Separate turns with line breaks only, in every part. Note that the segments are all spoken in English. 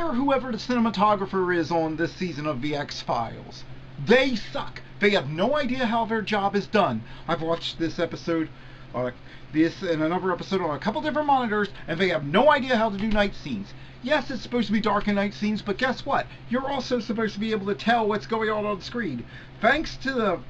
fire whoever the cinematographer is on this season of the X-Files. They suck. They have no idea how their job is done. I've watched this episode, this and another episode on a couple different monitors, and they have no idea how to do night scenes. Yes, it's supposed to be dark in night scenes, but guess what? You're also supposed to be able to tell what's going on the screen. Thanks to the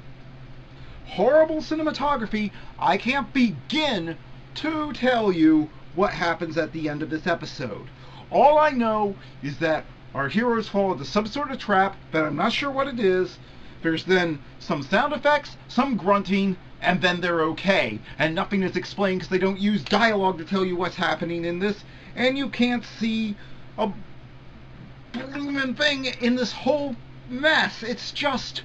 horrible cinematography, I can't begin to tell you what happens at the end of this episode. All I know is that our heroes fall into some sort of trap that I'm not sure what it is. There's then some sound effects, some grunting, and then they're okay. And nothing is explained because they don't use dialogue to tell you what's happening in this. And you can't see a blooming thing in this whole mess. It's just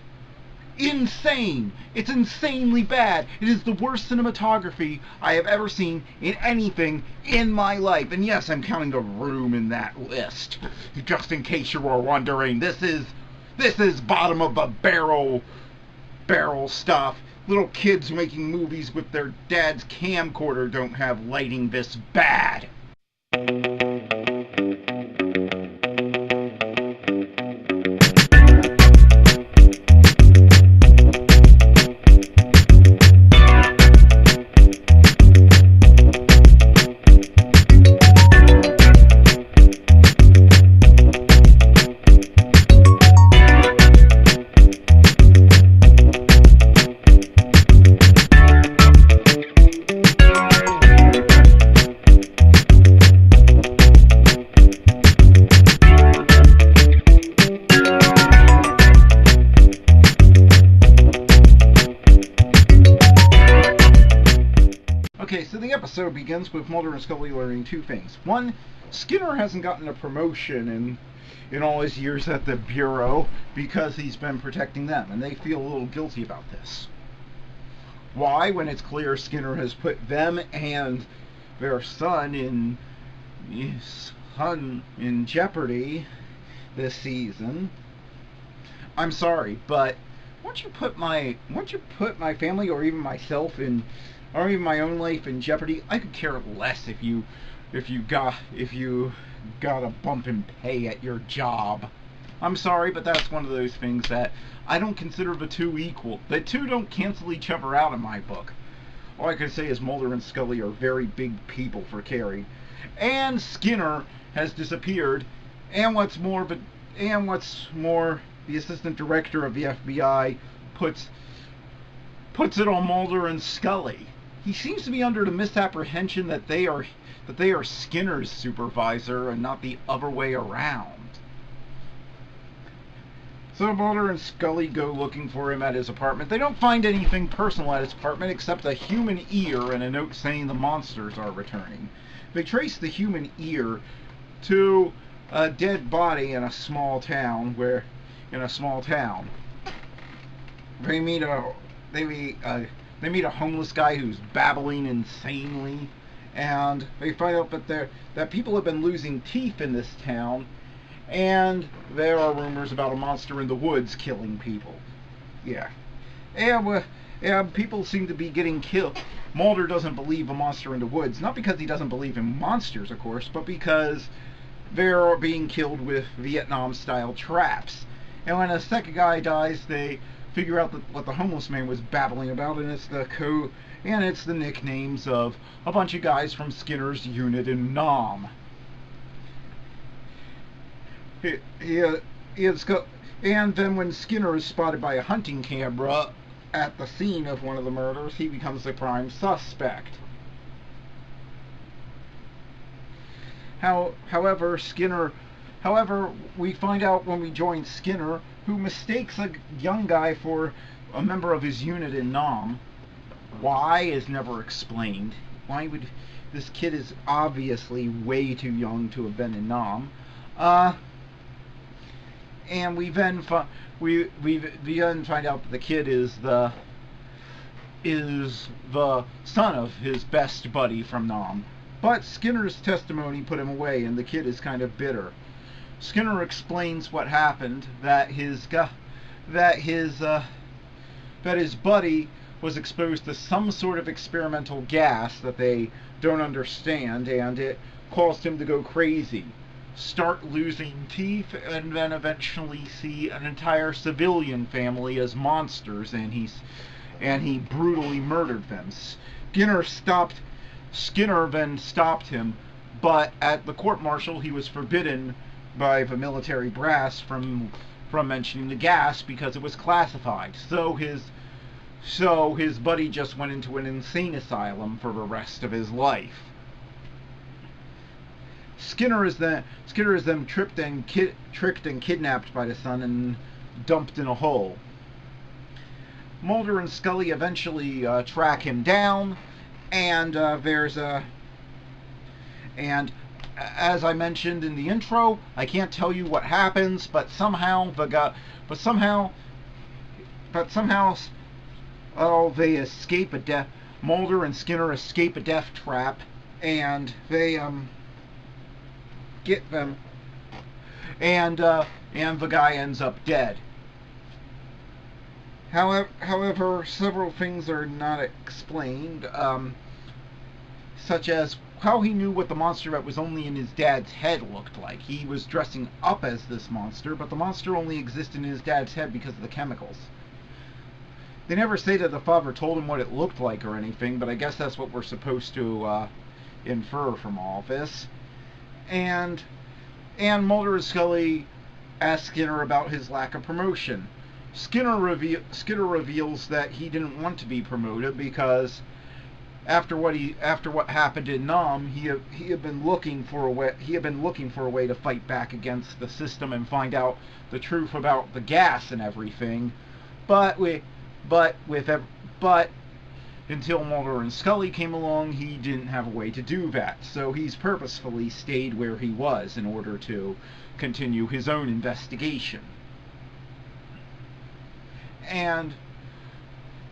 insane. It's insanely bad. It is the worst cinematography I have ever seen in anything in my life. And yes, I'm counting The Room in that list. Just in case you were wondering, this is bottom of the barrel stuff. Little kids making movies with their dad's camcorder don't have lighting this bad. Okay, so the episode begins with Mulder and Scully learning two things. One, Skinner hasn't gotten a promotion in all his years at the Bureau because he's been protecting them, and they feel a little guilty about this. Why, when it's clear Skinner has put them and their son in jeopardy this season? I'm sorry, but once you put my family or even myself in, or even my own life in jeopardy, I could care less if you got a bump in pay at your job. I'm sorry, but that's one of those things that I don't consider the two equal. The two don't cancel each other out in my book. All I can say is Mulder and Scully are very big people for Carrie, and Skinner has disappeared. And what's more, the assistant director of the FBI puts it on Mulder and Scully. He seems to be under the misapprehension that they are Skinner's supervisor and not the other way around. So Mulder and Scully go looking for him at his apartment. They don't find anything personal at his apartment except a human ear and a note saying the monsters are returning. They trace the human ear to a dead body in a small town they meet a homeless guy who's babbling insanely, and they find out that people have been losing teeth in this town, and there are rumors about a monster in the woods killing people. Yeah. And people seem to be getting killed. Mulder doesn't believe a monster in the woods, not because he doesn't believe in monsters, of course, but because they're being killed with Vietnam-style traps. And when a second guy dies, they figure out what the homeless man was babbling about, and it's the nicknames of a bunch of guys from Skinner's unit in Nam. And then when Skinner is spotted by a hunting camera at the scene of one of the murders, he becomes the prime suspect. However, we find out when we join Skinner, who mistakes a young guy for a member of his unit in Nam. Why is never explained. This kid is obviously way too young to have been in Nam. And we then find out that the kid is the son of his best buddy from Nam. But Skinner's testimony put him away, and the kid is kind of bitter. Skinner explains what happened, that his buddy was exposed to some sort of experimental gas that they don't understand, and it caused him to go crazy. start losing teeth, and then eventually see an entire civilian family as monsters, and he brutally murdered them. Skinner then stopped him, but at the court-martial he was forbidden by the military brass from mentioning the gas because it was classified. So his buddy just went into an insane asylum for the rest of his life. Skinner is then tricked and kidnapped by the son and dumped in a hole. Mulder and Scully eventually track him down, and and as I mentioned in the intro, I can't tell you what happens, but somehow they escape a death. Mulder and Skinner escape a death trap, and they get them, and the guy ends up dead. However, several things are not explained, such as how he knew what the monster that was only in his dad's head looked like. He was dressing up as this monster, but the monster only existed in his dad's head because of the chemicals. They never say that the father told him what it looked like or anything, but I guess that's what we're supposed to infer from all of this. And Mulder and Scully ask Skinner about his lack of promotion. Skinner reveals that he didn't want to be promoted because after what happened in Nam, he had been looking for a way to fight back against the system and find out the truth about the gas and everything. But until Mulder and Scully came along, he didn't have a way to do that. So he's purposefully stayed where he was in order to continue his own investigation.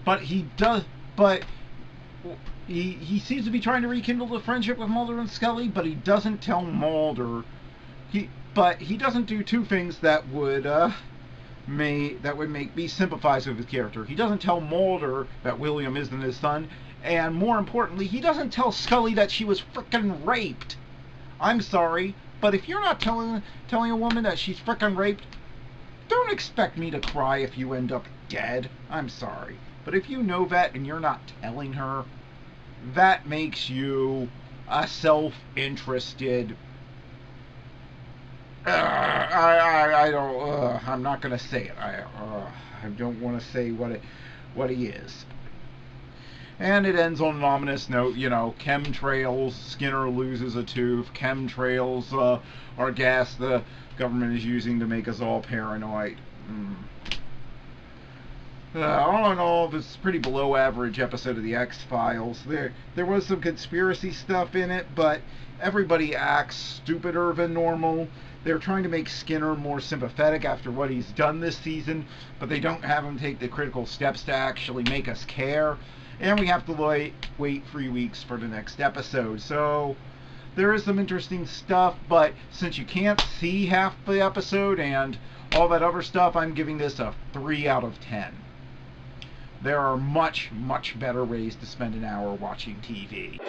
But he seems to be trying to rekindle the friendship with Mulder and Scully, but he doesn't tell Mulder. He doesn't do two things that would make me sympathize with his character. He doesn't tell Mulder that William isn't his son, and more importantly, he doesn't tell Scully that she was frickin' raped. I'm sorry, but if you're not telling a woman that she's frickin' raped, don't expect me to cry if you end up dead. I'm sorry. But if you know that and you're not telling her, that makes you a self-interested... I'm not going to say it. I don't want to say what he is. And it ends on an ominous note, chemtrails, Skinner loses a tooth, chemtrails are gas the government is using to make us all paranoid. All in all, this is a pretty below average episode of the X-Files. There was some conspiracy stuff in it, but everybody acts stupider than normal. They're trying to make Skinner more sympathetic after what he's done this season, but they don't have him take the critical steps to actually make us care. And we have to wait 3 weeks for the next episode. So there is some interesting stuff, but since you can't see half the episode and all that other stuff, I'm giving this a 3 out of 10. There are much, much better ways to spend an hour watching TV.